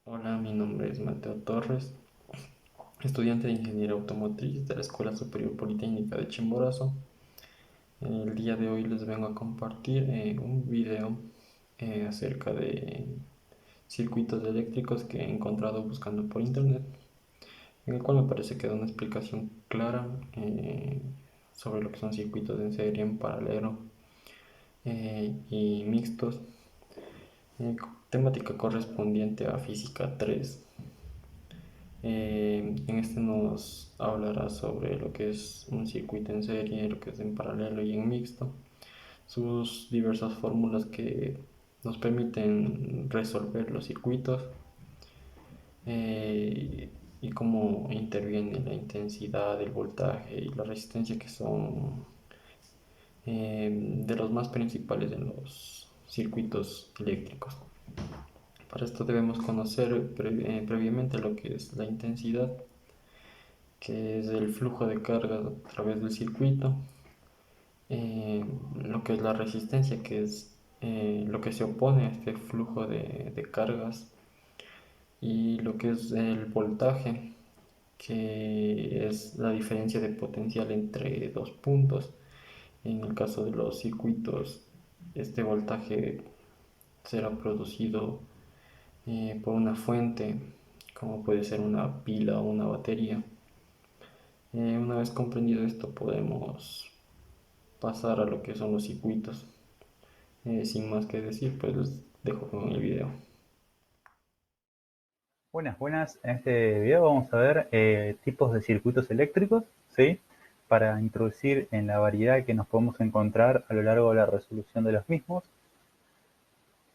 Hola, mi nombre es Mateo Torres, estudiante de Ingeniería Automotriz de la Escuela Superior Politécnica de Chimborazo. El día de hoy les vengo a compartir un video acerca de circuitos eléctricos que he encontrado buscando por internet, en el cual me parece que da una explicación clara sobre lo que son circuitos en serie, en paralelo y mixtos, temática correspondiente a Física 3. En este nos hablará sobre lo que es un circuito en serie, lo que es en paralelo y en mixto, sus diversas fórmulas que nos permiten resolver los circuitos, y cómo interviene la intensidad, el voltaje y la resistencia, que son de los más principales en los circuitos eléctricos. Para esto debemos conocer previamente lo que es la intensidad, que es el flujo de carga a través del circuito, lo que es la resistencia, que es lo que se opone a este flujo de cargas, y lo que es el voltaje, que es la diferencia de potencial entre dos puntos. En el caso de los circuitos, este voltaje será producido por una fuente, como puede ser una pila o una batería. Una vez comprendido esto, podemos pasar a lo que son los circuitos. Sin más que decir, pues les dejo con el video. Buenas, buenas. En este video vamos a ver tipos de circuitos eléctricos, ¿sí? Para introducir en la variedad que nos podemos encontrar a lo largo de la resolución de los mismos.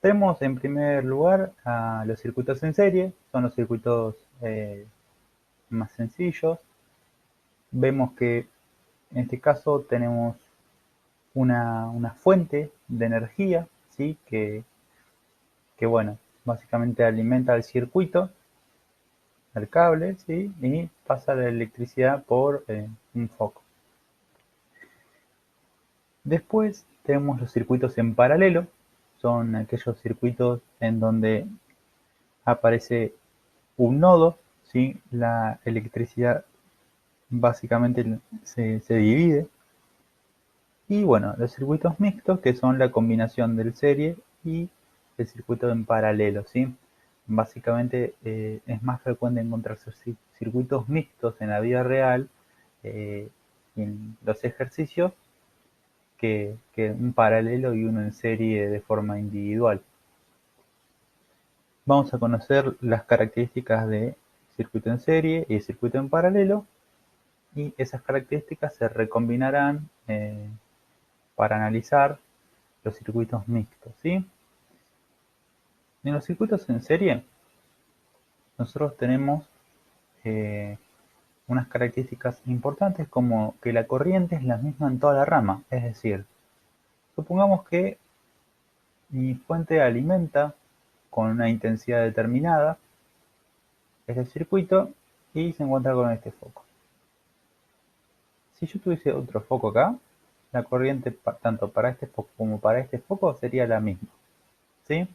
Tenemos en primer lugar a los circuitos en serie, son los circuitos más sencillos. Vemos que en este caso tenemos una fuente de energía, ¿sí? Que bueno, básicamente alimenta el circuito al cable, ¿sí? Y pasa la electricidad por un foco. Después tenemos los circuitos en paralelo, son aquellos circuitos en donde aparece un nodo, ¿sí? La electricidad básicamente se divide. Y bueno, los circuitos mixtos, que son la combinación del serie y el circuito en paralelo, ¿sí? Básicamente es más frecuente encontrarse circuitos mixtos en la vida real, eh, en los ejercicios, que un paralelo y uno en serie de forma individual. Vamos a conocer las características de circuito en serie y circuito en paralelo, y esas características se recombinarán para analizar los circuitos mixtos, ¿sí? En los circuitos en serie, nosotros tenemos eh, unas características importantes, como que la corriente es la misma en toda la rama. Es decir, supongamos que mi fuente alimenta con una intensidad determinada este circuito y se encuentra con este foco. Si yo tuviese otro foco acá, la corriente tanto para este foco como para este foco sería la misma, ¿sí?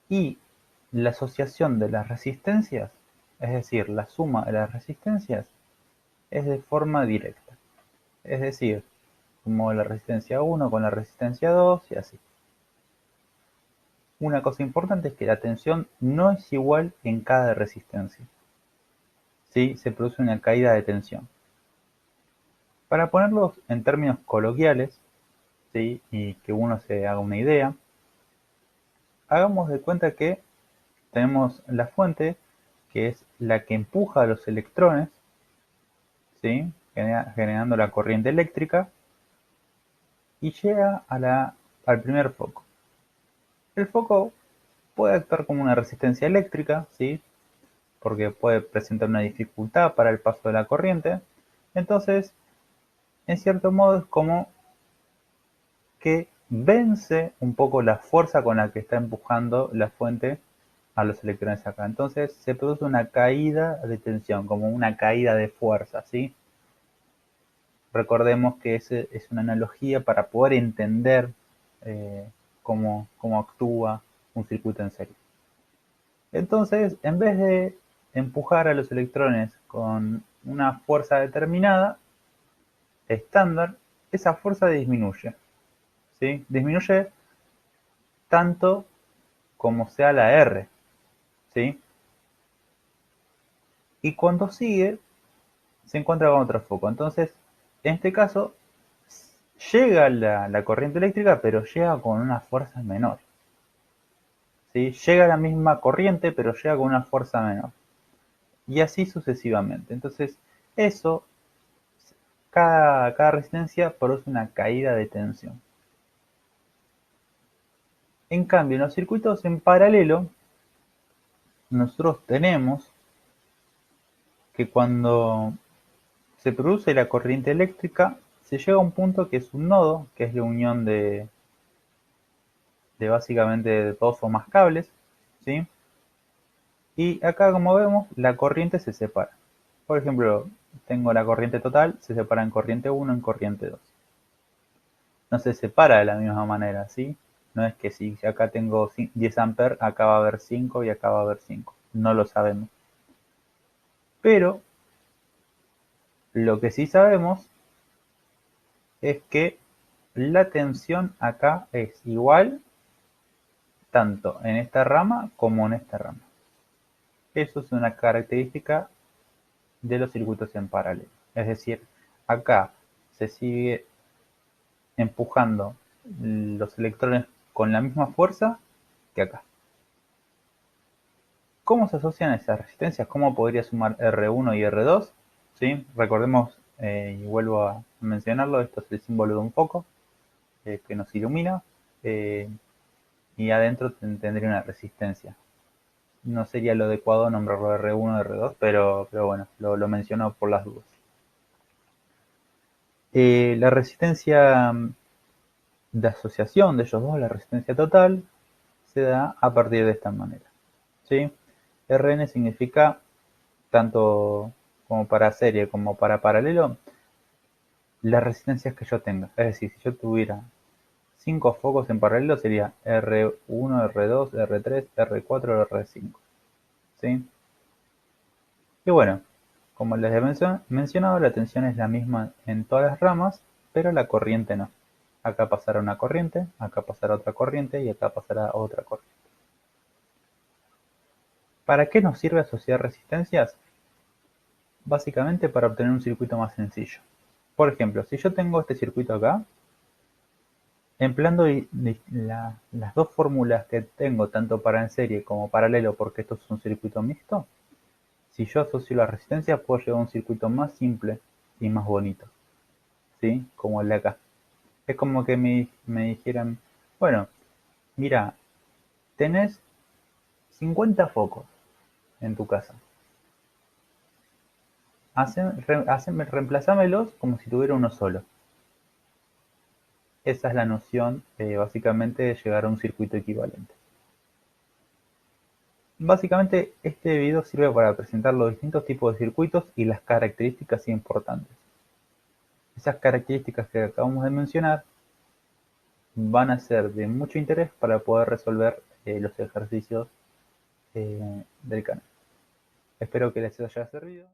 Y la asociación de las resistencias, es decir, la suma de las resistencias, es de forma directa. Es decir, sumo la resistencia 1 con la resistencia 2 y así. Una cosa importante es que la tensión no es igual en cada resistencia, ¿sí? Se produce una caída de tensión. Para ponerlos en términos coloquiales, ¿sí? Y que uno se haga una idea, hagamos de cuenta que tenemos la fuente, que es la que empuja a los electrones, ¿sí? Generando la corriente eléctrica, y llega al primer foco. El foco puede actuar como una resistencia eléctrica, ¿sí? Porque puede presentar una dificultad para el paso de la corriente. Entonces, en cierto modo es como que vence un poco la fuerza con la que está empujando la fuente a los electrones acá. Entonces se produce una caída de tensión, como una caída de fuerza, ¿sí? Recordemos que ese es una analogía para poder entender cómo actúa un circuito en serie. Entonces, en vez de empujar a los electrones con una fuerza determinada, estándar, esa fuerza disminuye, ¿sí? Disminuye tanto como sea la R, ¿sí? Y cuando sigue, se encuentra con otro foco. Entonces, en este caso, llega la corriente eléctrica, pero llega con una fuerza menor, ¿sí? Llega la misma corriente, pero llega con una fuerza menor. Y así sucesivamente. Entonces, eso, cada resistencia produce una caída de tensión. En cambio, en los circuitos en paralelo, nosotros tenemos que cuando se produce la corriente eléctrica, se llega a un punto que es un nodo, que es la unión de básicamente dos o más cables, ¿sí? Y acá, como vemos, la corriente se separa. Por ejemplo, tengo la corriente total, se separa en corriente 1 en corriente 2. No se separa de la misma manera, ¿sí? No es que si acá tengo 10 amperes, acá va a haber 5 y acá va a haber 5. No lo sabemos. Pero lo que sí sabemos es que la tensión acá es igual tanto en esta rama como en esta rama. Eso es una característica de los circuitos en paralelo. Es decir, acá se sigue empujando los electrones con la misma fuerza que acá. ¿Cómo se asocian esas resistencias? ¿Cómo podría sumar R1 y R2? ¿Sí? Recordemos, y vuelvo a mencionarlo, esto es el símbolo de un foco que nos ilumina, eh, y adentro tendría una resistencia. No sería lo adecuado nombrarlo R1 o R2, pero bueno, lo menciono por las dudas. La resistencia de asociación de ellos dos, la resistencia total, se da a partir de esta manera, ¿sí? Rn significa, tanto como para serie como para paralelo, las resistencias que yo tenga. Es decir, si yo tuviera 5 focos en paralelo sería R1, R2, R3, R4, R5, ¿sí? Y bueno, como les he mencionado, la tensión es la misma en todas las ramas, pero la corriente no. Acá pasará una corriente, acá pasará otra corriente y acá pasará otra corriente. ¿Para qué nos sirve asociar resistencias? Básicamente para obtener un circuito más sencillo. Por ejemplo, si yo tengo este circuito acá, empleando las dos fórmulas que tengo, tanto para en serie como paralelo, porque esto es un circuito mixto, si yo asocio las resistencias puedo llegar a un circuito más simple y más bonito, ¿sí? Como el de acá. Es como que me dijeran, bueno, mira, tenés 50 focos en tu casa. Reemplazámelos como si tuviera uno solo. Esa es la noción, básicamente, de llegar a un circuito equivalente. Básicamente, este video sirve para presentar los distintos tipos de circuitos y las características importantes. Esas características que acabamos de mencionar van a ser de mucho interés para poder resolver los ejercicios del canal. Espero que les haya servido.